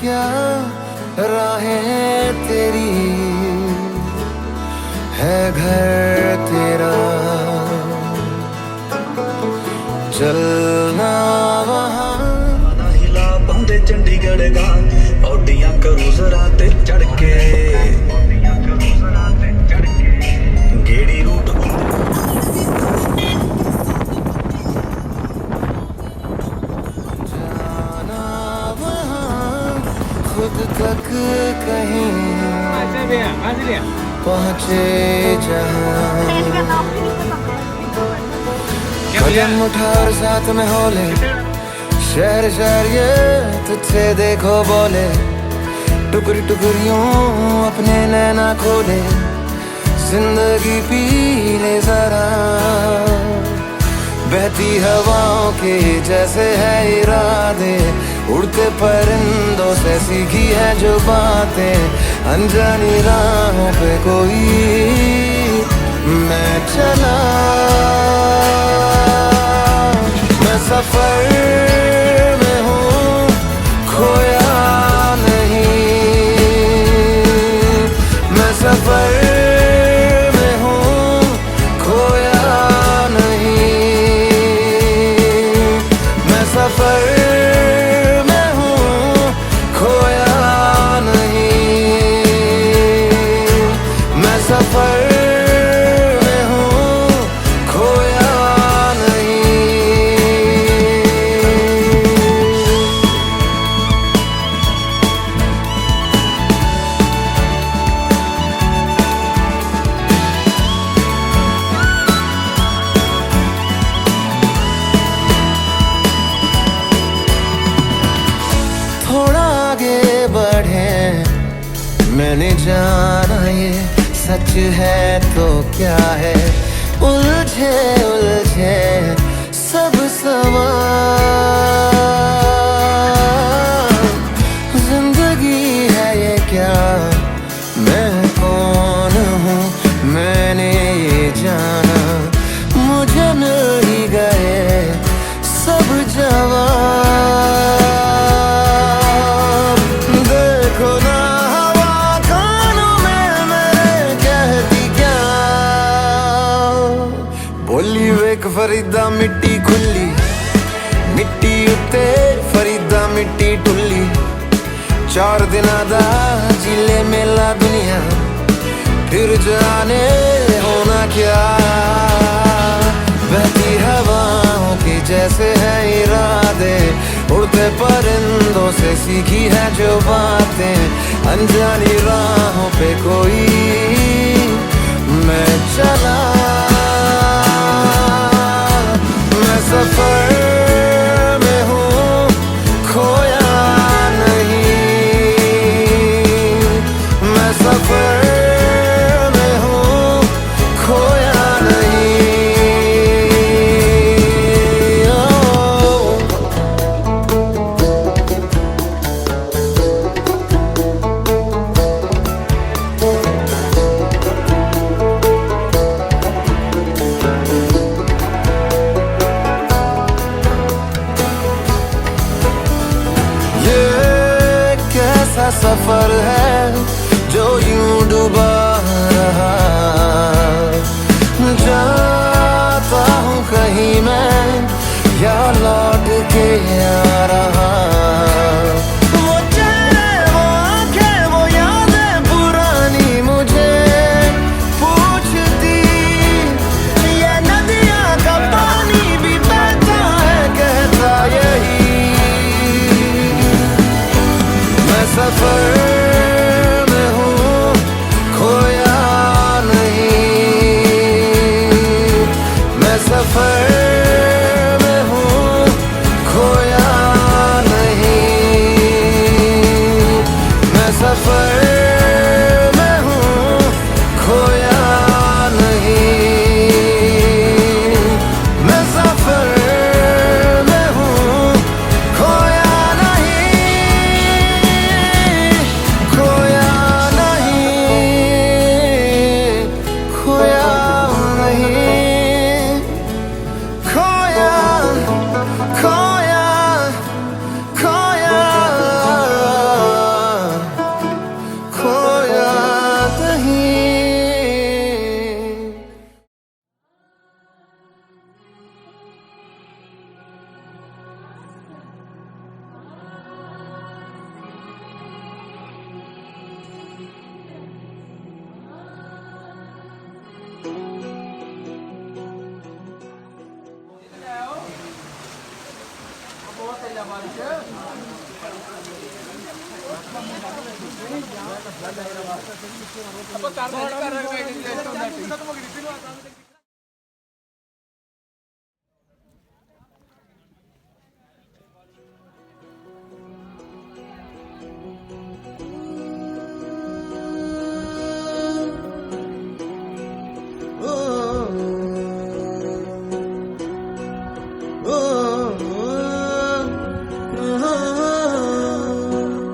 क्या राहें तेरी है घर तेरा, चलना वहाँ हिला पाਉਂਦੇ चंडीगढ़ गा औडियां करूं जरा ते चढ़ के गेड़ी रूट जाना वहाँ खुद तक कहीं पहुँचे जहाँ, कदम उठा और साथ में हो ले, शहर शहर ये तुझसे देखो बोले, टुकड़ी टुकड़ियों अपने नैना खोले, जिंदगी पी ले जरा, बहती हवाओं के जैसे है इरादे, उड़ते परिंदों से सीखी है जो बातें, अनजानी राहों पे कोई मैं चला, मैं सफर में हूँ खोया नहीं, मैं सफर में हूँ खोया नहीं, मैं सफर में हूँ खोया नहीं, मैं सफर थोड़ा आगे बढ़े, मैंने जाना ये सच है तो क्या है, उलझे उलझे सब सवाल, जिंदगी है ये क्या, मैं कौन हूँ मैंने ये जाना, मुझे मिल ही गए सब जवाब, फरीदा मिट्टी खुली, मिट्टी उत्ते फरीदा मिट्टी टुल्ली, 4 दिना दा जिले मेला दुनिया, फिर जाने होना क्या, बहती हवाओं की जैसे है इरादे, उड़ते परिंदों से सीखी है जो बातें, अनजानी राहों पे कोई मैं चला, सफर में हूँ खोया नहीं, मैं सफर में हूँ खोया नहीं, ऐसा सफर है जो यूं डूबा रहा, जाता हूँ कहीं मैं या लौट के आ रहा, वो चेहरे वो आंखें वो यादें पुरानी मुझे पूछती, ये नदियाँ का पानी भी बहता है कहता यही, मैं सफर में हूँ खोया नहीं, मैं सफर में हूँ खोया नहीं, मैं सफर में हूँ खोया नहीं, मैं सफर में हूँ खोया खोया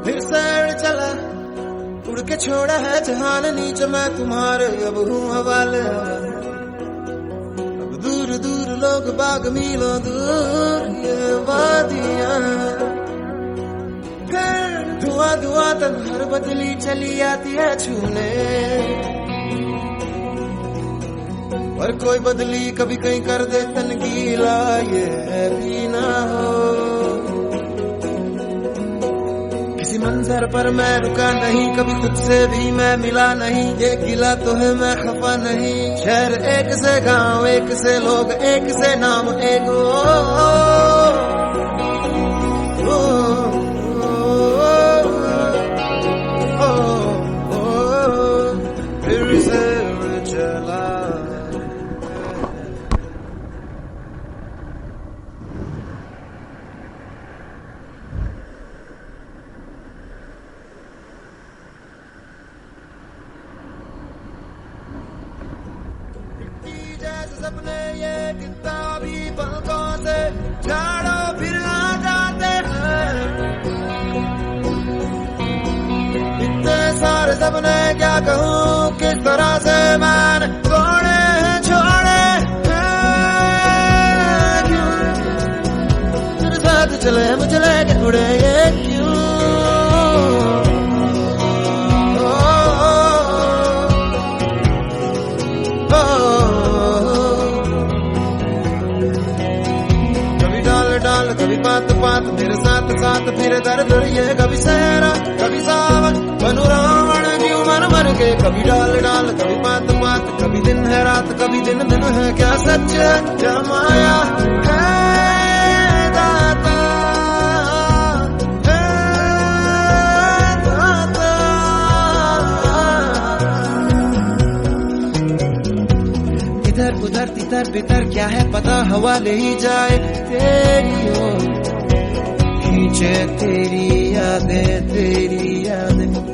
फिर सैर चला उड़ के छोड़ा है जहान नीचे मैं तुम्हारे अब हूँ हवाले अब दूर दूर लोग बाग मीलों दूर ये वादियां फिर धुआं धुआं तन हर बदली चली आती है छूने और कोई बदली कभी कहीं कर दे तन गीला ये भी ना हो किसी मंजर पर मैं रुका नहीं कभी खुद से भी मैं मिला नहीं ये गिला तो है मैं खफा नहीं शहर एक से गांव एक से लोग एक से नाम एक फिर से चला जैसे सपने ये किताबी पलकों से झाड़ो फिर आ जाते हैं इतने सारे सपने क्या कहूँ किस तरह से मैंने तोड़े हैं छोड़े हैं क्यों तेरे साथ चले मुझे लेके उड़े ये क्यों डाल कभी बात बात मेरे साथ साथ फिर दर दर ये कभी सहरा कभी सावन बनू रावण क्यों मर मर के कभी डाल डाल कभी बात बात कभी दिन है रात कभी दिन दिन है क्या सच है क्या माया है दाता है दाता इधर उधर तितर बितर क्या है पता हवा ले ही जाए तेरी ओर खींचे तेरी यादें तेरी यादें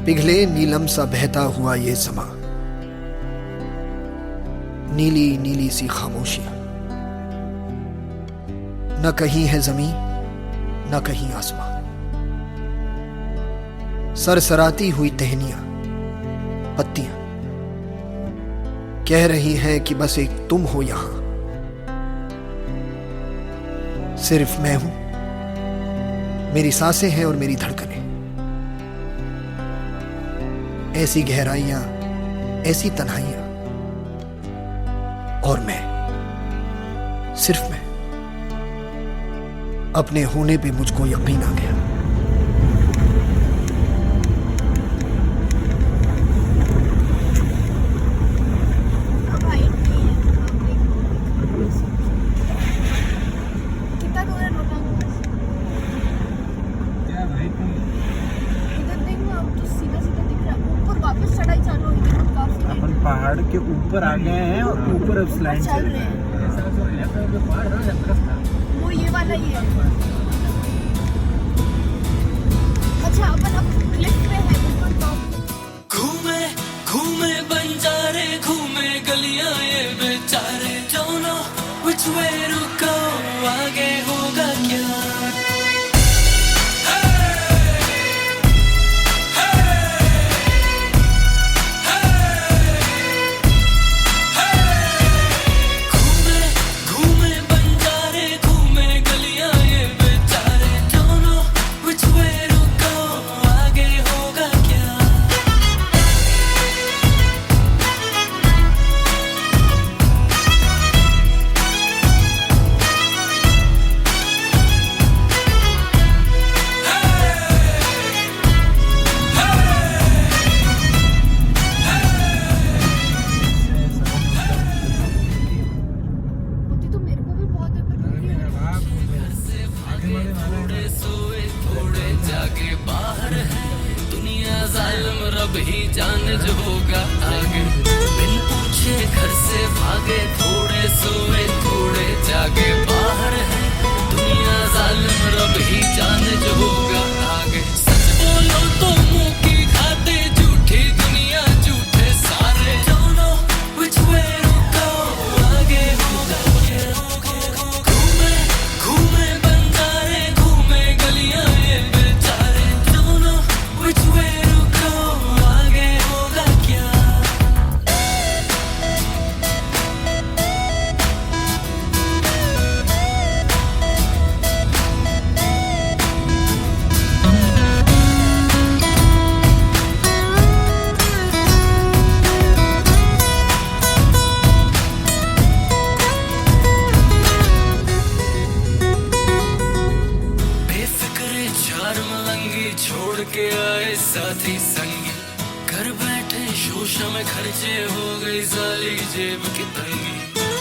पिघले नीलम सा बहता हुआ ये समा, नीली नीली सी खामोशियां, न कहीं है जमीन न कहीं आसमां, सरसराती हुई टहनियां पत्तियां कह रही हैं कि बस एक तुम हो यहां, सिर्फ मैं हूं, मेरी सांसें हैं और मेरी धड़कनें, ऐसी गहराइयां, ऐसी तन्हाइयां, और मैं, सिर्फ मैं। अपने होने पे मुझको यकीन आ गया। पहाड़ के ऊपर आ गए हैं और ऊपर अब स्लाइड चल रहे हैं। वो ये वाला ही है। अच्छा अपन अब क्लिफ पे है, ऊपर टॉप। घूमे घूमे बंजारे, घूमे गलियां ये बेचारे, don't know which way to go, आगे होगा क्या। ही जान जो होगा आगे, बिन पूछे घर से भागे, थोड़े सोए थोड़े जागे, बाहर है दुनिया जालिम, रब ही जान जो होगा आगे। सच बोलो तो मुंह की खाते, झूठी दुनिया झूठे सारे, don't know which way to go, आगे होगा क्या। घूमे घूमे बंजारे, घूमे गलियां ये बेचारे, don't know which way to go, आगे होगा क्या। बेफिक्रे चार मलंगी छोड़ के आए साथी संगी, घर बैठे शोशा में खर्चे हो गई साली जेब की तंगी।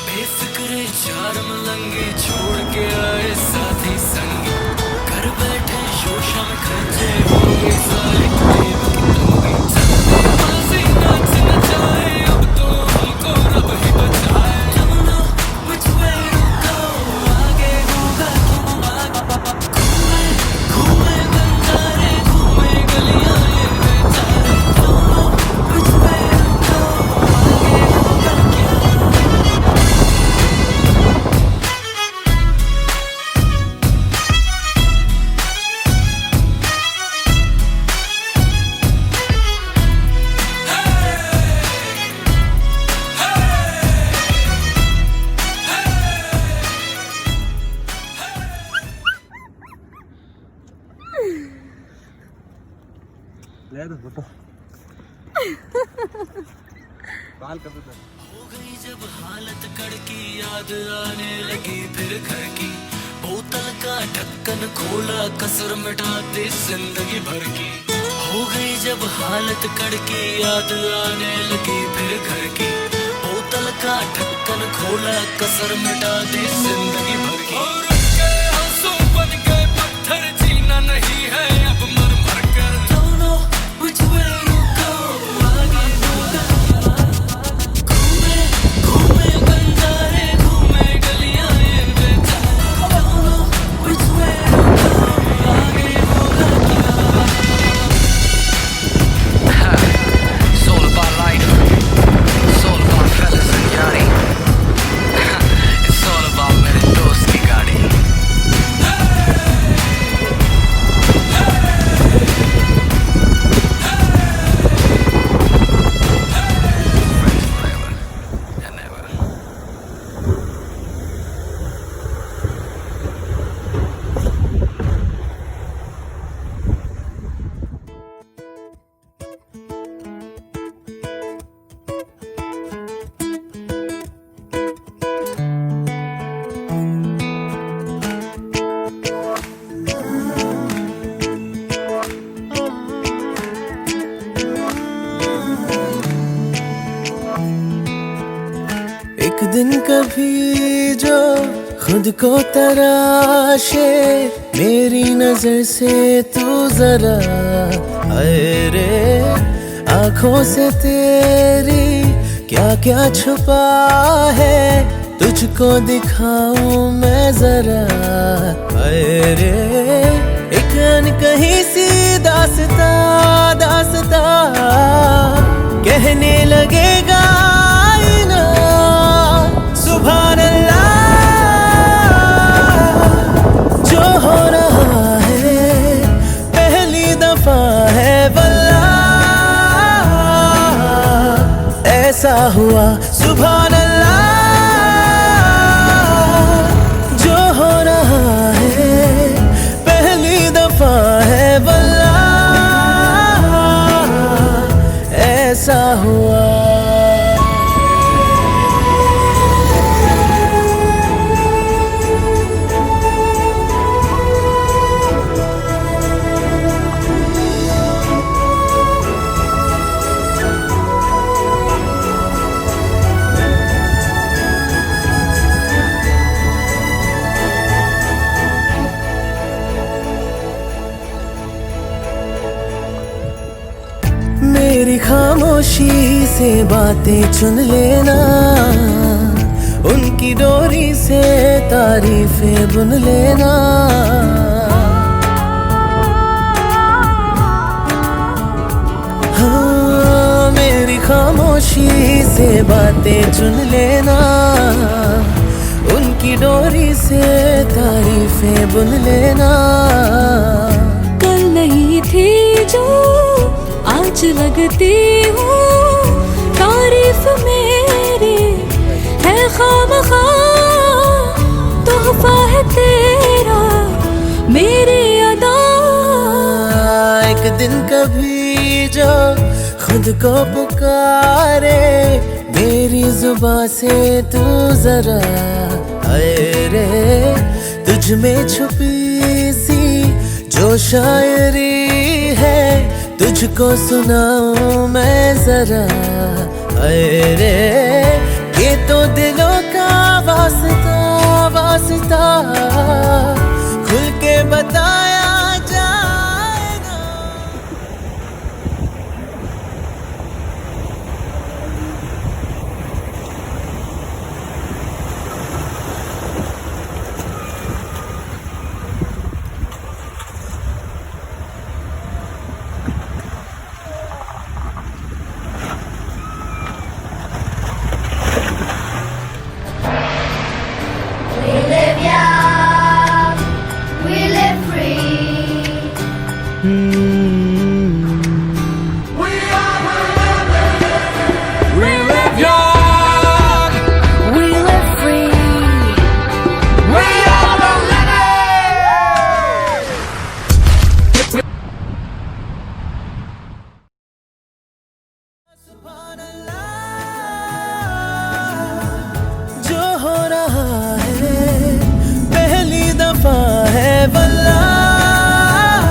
बेफिक्रे चार मलंगी छोड़ के आए साथी संगी, घर बैठे शोशा में खर्चे हो गई साली जेब की तंगी। चलते बाजी नाच नचाए, अब तो हमको रब ही बचाए, don't know which way to go, आगे होगा क्या। घूमे घूमे बंजारे, घूमे गलियां ये बेचारे, don't know which way to go, आगे होगा क्या। ले दो फोटो बाल कर दो। हो गई जब हालत कड़की, याद आने लगी फिर घर की, बोतल का ढक्कन खोला, कसर मिटाते जिंदगी भर की। हो गई जब हालत कड़की, याद आने लगी फिर घर की, बोतल का ढक्कन खोला, कसर मिटाते जिंदगी भर की। और उनके आंसू बन गए पत्थर, जीना नहीं है अब मर मर कर, don't know which way to go, आगे होगा क्या। घूमे घूमे बंजारे, घूमे गलियां ये बेचारे, don't know which way to go, आगे होगा क्या। एक दिन कभी जो खुद को तराशे, मेरी नजर से तू जरा आए रे, आंखों से तेरी क्या क्या छुपा है, तुझको दिखाऊं मैं जरा आए रे। एक अनकही सी दास्ता दास्ता कहने लगेगा आईना, सुभान अल्लाह। जो हो रहा है पहली दफा है वल्लाह, ऐसा हुआ सुभान अल्लाह। जो हो रहा है पहली दफा है वल्लाह, ऐसा हुआ। मेरी खामोशी से बातें चुन लेना, उनकी डोरी से तारीफें बुन लेना। हाँ, मेरी खामोशी से बातें चुन लेना, उनकी डोरी से तारीफें बुन लेना। कल नहीं थी जो आज लगती हूँ, तारीफ मेरी है खामखा, तोहफा है तेरा मेरी अदा। एक दिन कभी जो खुद को पुकारे, मेरी जुबां से तू जरा आए रे, तुझ में छुपी सी जो शायरी है, तुझको सुनाऊं मैं जरा आए रे। ये तो दिलों का वास्ता वास्ता खुल के बताया जाएगा। We live free. We live free. जो हो रहा है पहली दफा है वल्लाह,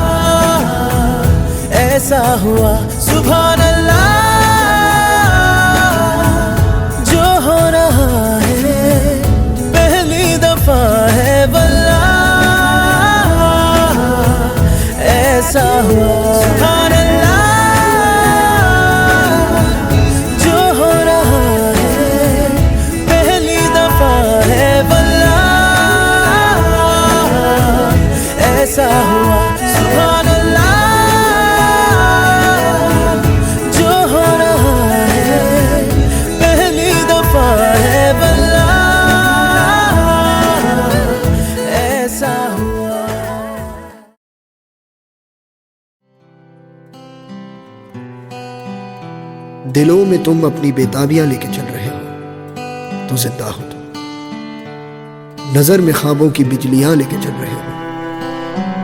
ऐसा हुआ सुभान अल्लाह। जो हो रहा है पहली दफा है वल्लाह, ऐसा हुआ सुभान अल्लाह। जो हो रहा है पहली दफा है वल्लाह, ऐसा हुआ सुभान अल्लाह। जो हो रहा है पहली दफा है वल्लाह, ऐसा हुआ। दिलों में तुम अपनी बेताबियां लेके चल रहे हो तो जिंदा हो तुम, नजर में ख्वाबों की बिजलियां लेके चल रहे हो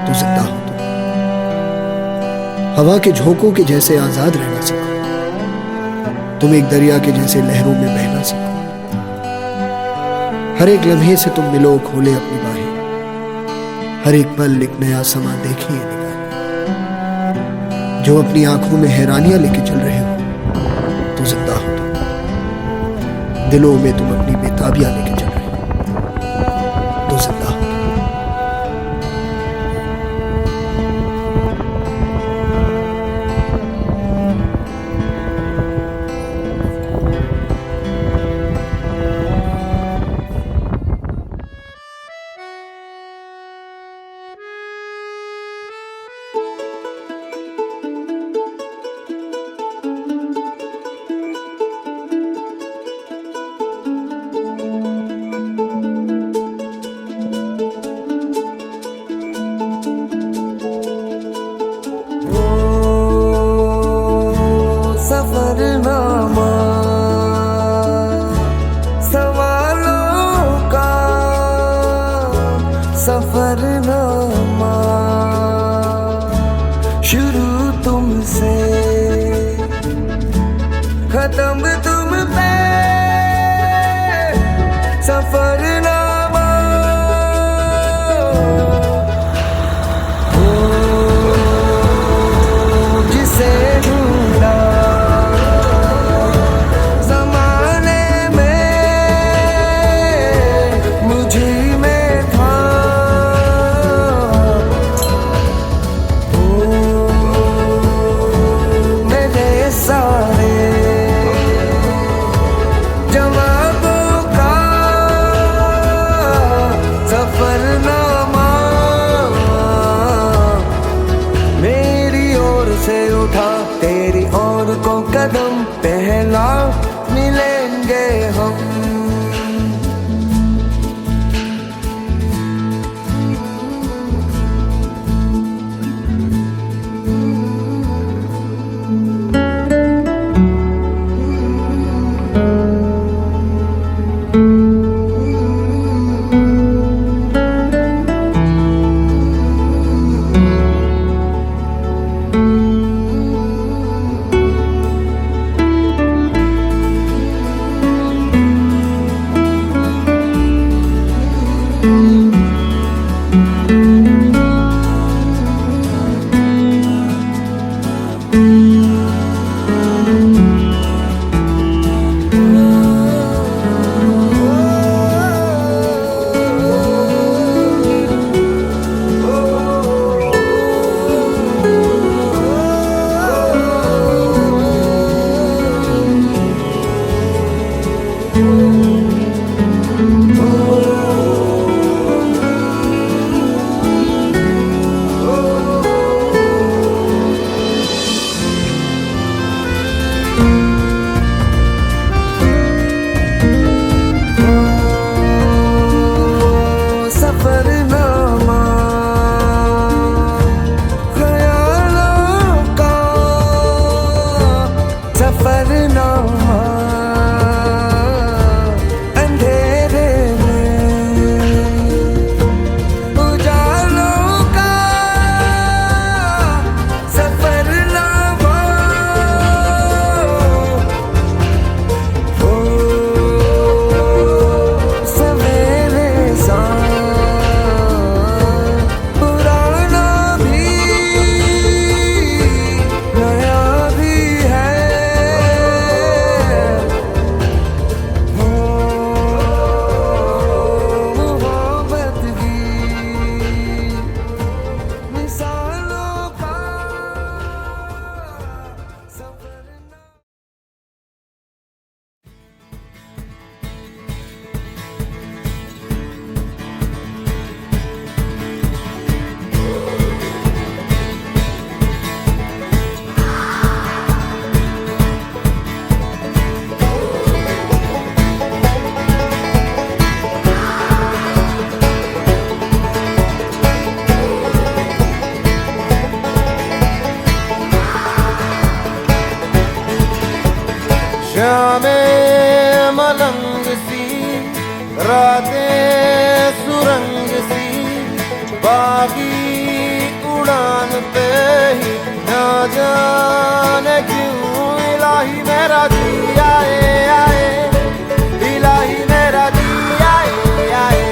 तो जिंदा हो तुम। हवा के झोंकों के जैसे आजाद रहना सीखो, तुम एक दरिया के जैसे लहरों में बहना सीखो। हर एक लम्हे से तुम मिलो, खोले अपनी बाहें, हर एक पल एक नया समा देखिए निगाहें। जो अपनी आंखों में हैरानियां लेके चल रहे हो तो जिंदा हो तुम, दिलों में तुम अपनी बेताबियां बेताबियां लेके चल रहे हो तो जिंदा हो। सफरनामा सवालों का सफरनामा शुरू तुमसे खत्म तुम पे सफरनामा जिसे ढूंढा तेरी ओर को कदम पहला मिलेंगे हम। शामें मलंग सी रातें सुरंग सी बागी उड़ान पे ही ना जाने क्यों इलाही मेरा जी आए आए इलाही मेरा जी आए आए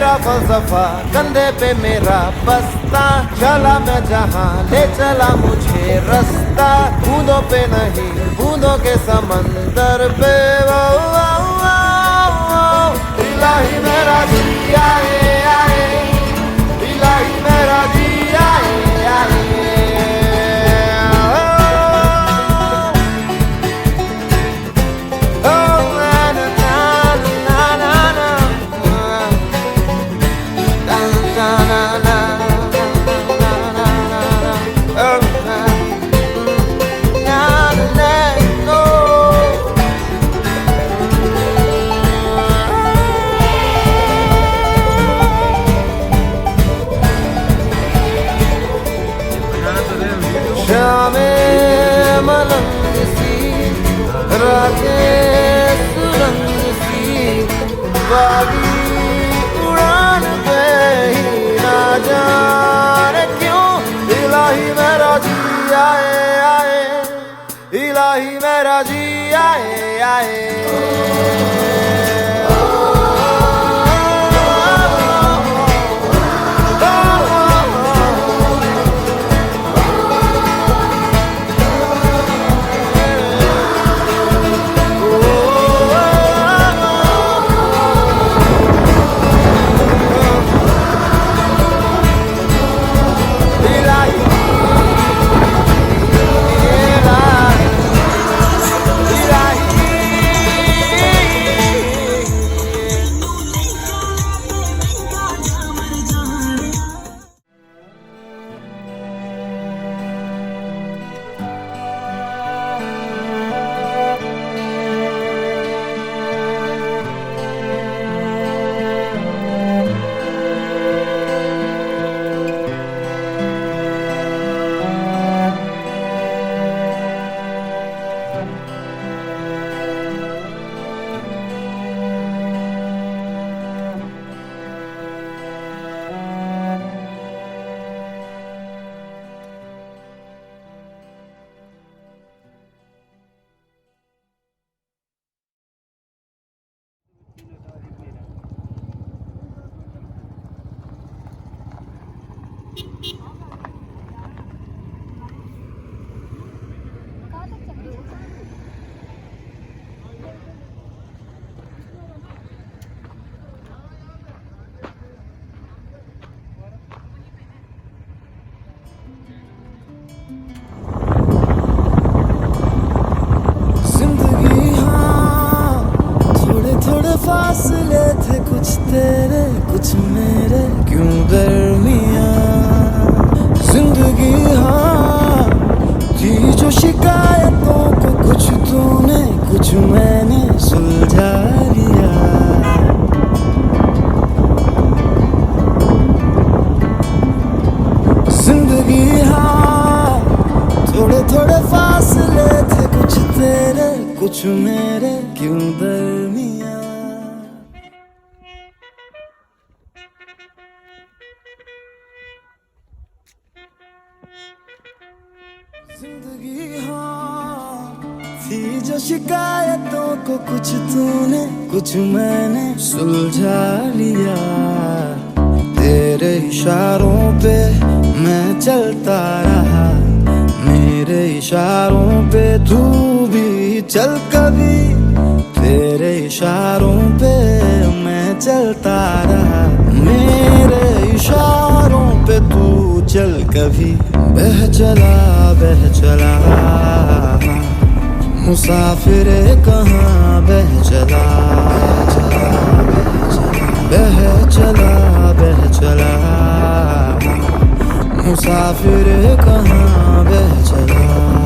मेरा फलसफा, कंधे पे मेरा बस्ता, चला मैं जहाँ ले चला मुझे रास्ता, बूंदों पे नहीं बूंदों के समंदर पे। वाओ वाओ वाओ वाओ, इलाही मेरा जी आए आए, इलाही मेरा जी आए आए। शामें मलंग सी, रातें सुरंग सी, बागी उड़ान पे ही ना जाने क्यों, इलाही मेरा जी आए आए, इलाही मेरा जी आए आए। फासले थे कुछ तेरे कुछ मेरे क्यों दरमियां, जिंदगी हाँ थी जो शिकायतों को कुछ तूने कुछ मैंने सुलझा लिया। जिंदगी हाँ थोड़े थोड़े फासले थे कुछ तेरे कुछ मेरे क्यों दरमियां। जिंदगी हाँ थी जो शिकायतों को कुछ तूने कुछ मैंने सुलझा लिया। तेरे इशारों पे मैं चलता रहा, मेरे इशारों पे तू भी चल कभी। तेरे इशारों पे मैं चलता रहा, मेरे इशारों पे तू चल कभी। बह चला मुसाफिरे कहाँ बह चला, बह चला मुसाफिरे कहाँ बह चला।